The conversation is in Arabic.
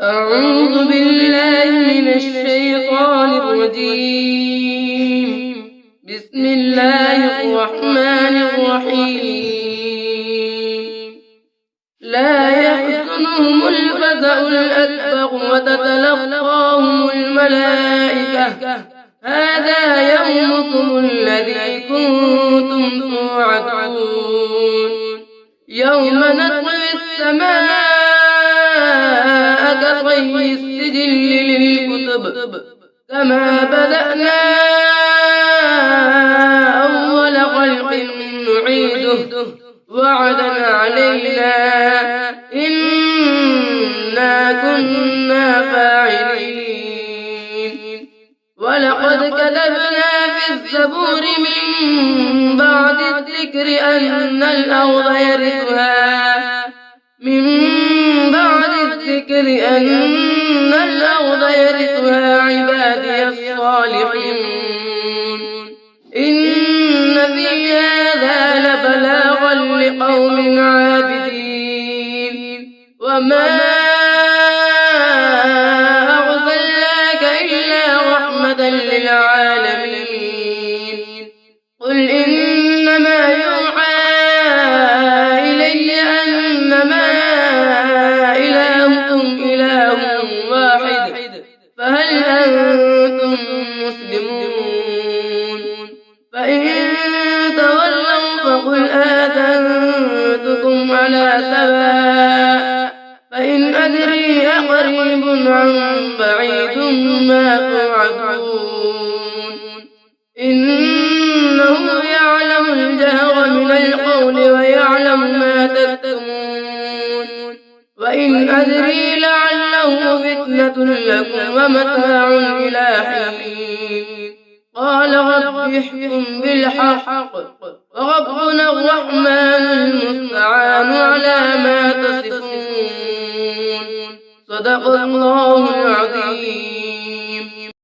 أعوذ بالله من الشيطان الرجيم. بسم الله الرحمن الرحيم. لا يحزنهم الفزع الأكبر وتتلقاهم الملائكة هذا يومكم الذي كنتم توعدون. يوم نطوي السماء كطي السجل للكتب كما بدأنا أول خلق نعيده وعدا علينا إنا كنا فاعلين. ولقد كتبنا في الزبور من بعد الذكر أن الأرض يرثها عبادي الصالحون. إن في هذا لبلاغا لقوم عابدين. وما أرسلناك إلا رحمة للعالمين. قل إنما يوحى إلي أنما إلهكم إله واحد فهل أنتم مسلمون؟ فإن تولوا فقل آذنتكم على سواء. فإن أدري أقريب أم بعيد ما توعدون. إنه يعلم الجهر من القول ويعلم ما تكتمون. وإن أدري لعله فتنة لكم ومتاع إلى حين. قال رب احكم بالحق وربنا الرحمن المستعان على ما تصفون. صدق الله العظيم.